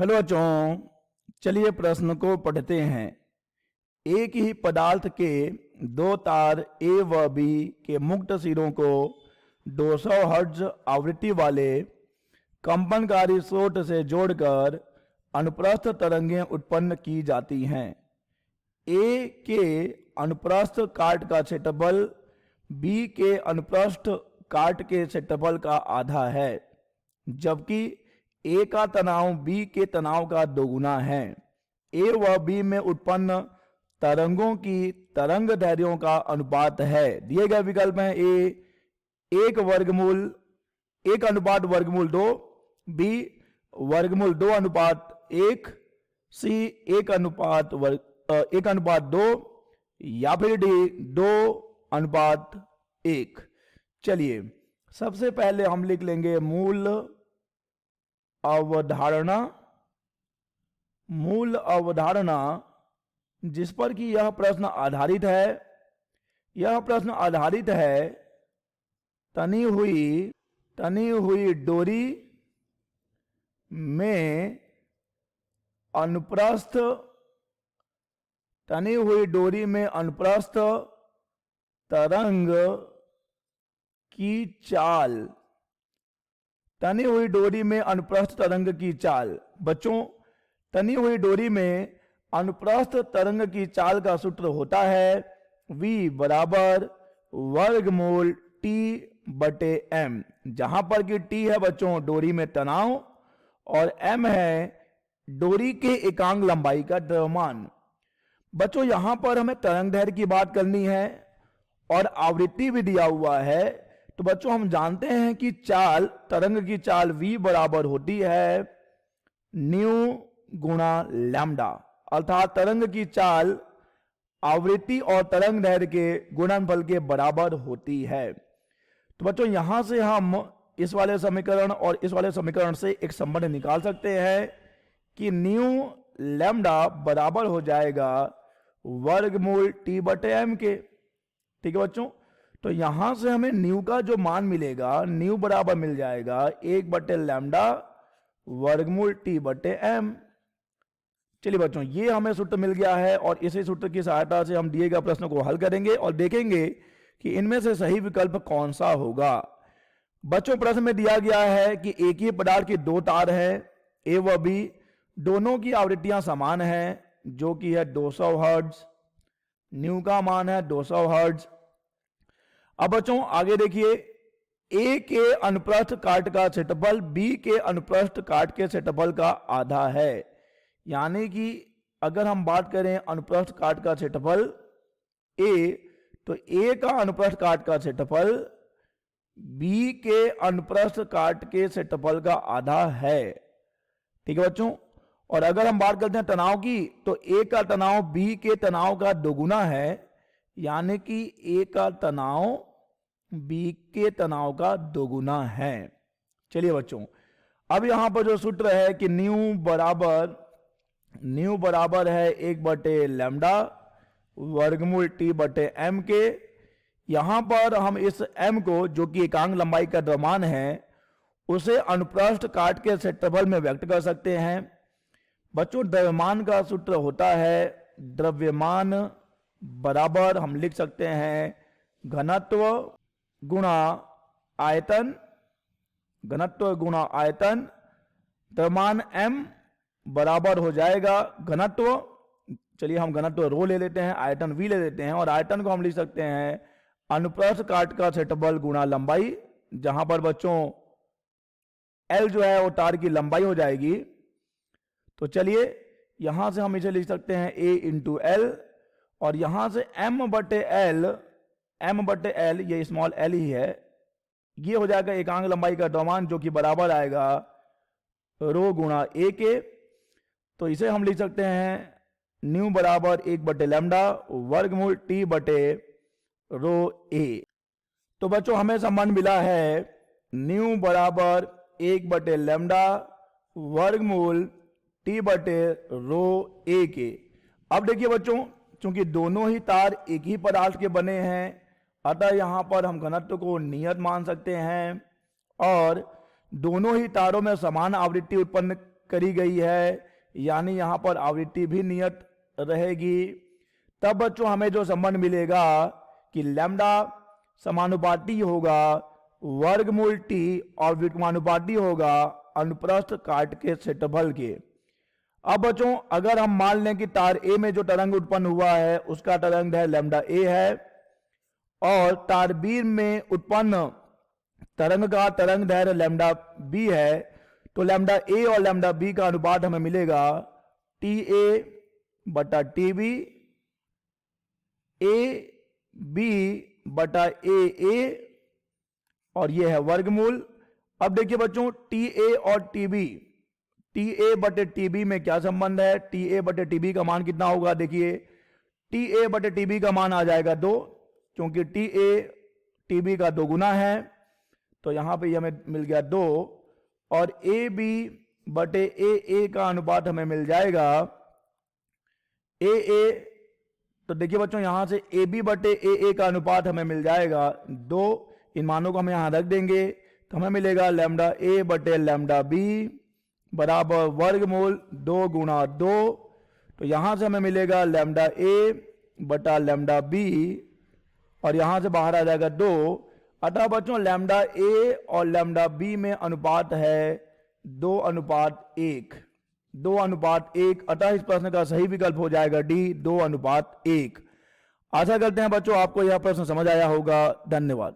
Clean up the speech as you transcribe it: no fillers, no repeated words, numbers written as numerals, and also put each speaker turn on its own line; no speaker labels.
Hello बच्चों, चलिए प्रश्न को पढ़ते हैं। एक ही पदार्थ के दो तार ए व बी के मुक्त सिरों को 200 हर्ट्ज आवृत्ति वाले कंपनकारी स्रोत से जोड़कर अनुप्रस्थ तरंगें उत्पन्न की जाती हैं। ए के अनुप्रस्थ काट का क्षेत्रफल बी के अनुप्रस्थ काट के क्षेत्रफल का आधा है, जबकि ए का तनाव बी के तनाव का दोगुना है। ए व बी में उत्पन्न तरंगों की तरंग दैर्ध्यों का अनुपात है। दिए गए विकल्प हैं ए 1 अनुपात वर्गमूल 2, बी वर्गमूल 2 अनुपात 1, सी 1 अनुपात 2 या फिर डी 2 अनुपात 1। चलिए सबसे पहले हम लिख लेंगे मूल अवधारणा जिस पर कि यह प्रश्न आधारित है। यह प्रश्न आधारित है तनी हुई डोरी में अनुप्रस्थ तरंग की चाल। तनी हुई डोरी में अनुप्रस्थ तरंग की चाल। बच्चों, तनी हुई डोरी में अनुप्रस्थ तरंग की चाल का सूत्र होता है V बराबर वर्गमूल T बटे M, जहां पर कि T है बच्चों डोरी में तनाव और M है डोरी के एकांक लंबाई का द्रव्यमान। बच्चों यहां पर हमें तरंग दैर्ध्य की बात करनी है और आवृत्ति भी दिया हुआ है। तो बच्चों हम जानते हैं कि तरंग की चाल V बराबर होती है न्यू गुणा लैम्डा, अर्थात तरंग की चाल आवृत्ति और तरंग दैर्ध्य के गुणनफल के बराबर होती है। तो बच्चों यहां से हम इस वाले समीकरण और इस वाले समीकरण से एक संबंध निकाल सकते हैं कि न्यू लैम्डा बराबर हो जाएगा वर्गमूल T बटे M के। ठीक है बच्चों, तो यहां से हमें न्यू का जो मान मिलेगा, न्यू बराबर मिल जाएगा 1 बटे लैम्डा वर्गमूल T बटे M। चलिए बच्चों ये हमें सूत्र मिल गया है और इसी सूत्र की सहायता से हम दिए गए प्रश्न को हल करेंगे और देखेंगे कि इनमें से सही विकल्प कौन सा होगा। बच्चों प्रश्न में दिया गया है कि एक ही पदार्थ के दो तार हैं ए व बी, दोनों की आवृत्तियां समान हैं जो कि है 200 हर्ट्ज, न्यू का मान है 200 हर्ट्ज। अब बच्चों आगे देखिए, ए के अनुप्रस्थ काट का क्षेत्रफल बी के अनुप्रस्थ काट के क्षेत्रफल का आधा है। यानी कि अगर हम बात करें अनुप्रस्थ काट का क्षेत्रफल ए, तो ए का अनुप्रस्थ काट का क्षेत्रफल बी के अनुप्रस्थ काट के क्षेत्रफल का आधा है। ठीक है बच्चों, और अगर हम बात करते हैं तनाव की, तो ए का तनाव बी के तनाव का दोगुना है, यानी कि ए का तनाव बी के तनाव का दोगुना है। चलिए बच्चों, अब यहां पर जो सूत्र है कि न्यू बराबर है 1 बटे लैम्डा वर्गमूल T बटे M के। यहां पर हम इस M को, जो कि एकांक लंबाई का द्रव्यमान है, उसे अनुप्रस्थ काट के क्षेत्रफल में व्यक्त कर सकते हैं। बच्चों द्रव्यमान का सूत्र होता है द्रव्यमान बराबर हम लिख सकते हैं घनत्व गुणा आयतन। द्रव्यमान M बराबर हो जाएगा घनत्व, चलिए हम घनत्व रो ले लेते हैं, आयतन V ले लेते हैं, और आयतन को हम लिख सकते हैं अनुप्रस्थ काट का क्षेत्रफल गुणा लंबाई, जहां पर बच्चों L जो है वो तार की लंबाई हो जाएगी। तो चलिए यहां से हम इसे लिख सकते हैं A इंटू L, और यहां से M बटे L, ये स्मॉल l ही है, ये हो जाएगा एकांक लंबाई का द्रव्यमान, जो कि बराबर आएगा रो गुणा A के। तो इसे हम लिख सकते हैं न्यू बराबर 1 बटे लैम्डा वर्गमूल T बटे रो A। तो बच्चों हमें संबंध मिला है न्यू बराबर 1 बटे लैम्डा वर्गमूल T बटे रो A के। अब देखिए बच्चों, चूंकि दोनों ही तार एक ही पदार्थ के बने हैं, अतः यहां पर हम घनत्व को नियत मान सकते हैं और दोनों ही तारों में समान आवृत्ति उत्पन्न करी गई है, यानी यहां पर आवृत्ति भी नियत रहेगी। तब बच्चों हमें जो संबंध मिलेगा कि लैम्डा समानुपाती होगा वर्गमूल टी और व्युत्क्रमानुपाती होगा अनुप्रस्थ काट के क्षेत्रफल के। अब बच्चों अगर हम मान लें कि तार ए में जो तरंग उत्पन्न हुआ है उसका तरंग है लैम्डा ए है, और तार बी में उत्पन्न तरंग का तरंग दैर्घ्य लैम्डा बी है, तो लैम्डा ए और लैम्डा बी का अनुपात हमें मिलेगा टी ए बटा टी बी, ए बी बटा ए, और ये है वर्गमूल। अब देखिए बच्चों टी ए और टी बी, टी ए बटे टी बी में क्या संबंध है, टी ए बटे टी बी का मान कितना होगा, देखिए टी ए बटे टी बी का मान आ जाएगा 2, क्योंकि टी ए टी बी का 2 गुना है, तो यहां पे हमें मिल गया 2, और ए बी बटे ए का अनुपात हमें मिल जाएगा ए, तो देखिए बच्चों यहां से ए बी बटे ए का अनुपात हमें मिल जाएगा 2, इन मानों को हम यहां रख देंगे तो हमें मिलेगा लैम्डा ए बटे लैम्डा बी बराबर वर्गमूल 2 गुना 2, तो यहां से हमें मिलेगा लैम्डा ए बटा लैम्डा बी, और यहां से बाहर आ जाएगा 2। अतः बच्चों लैम्डा ए और लैम्डा बी में अनुपात है 2:1, 2:1। अतः इस प्रश्न का सही विकल्प हो जाएगा डी, 2:1। आशा करते हैं बच्चों आपको यह प्रश्न समझ आया होगा। धन्यवाद।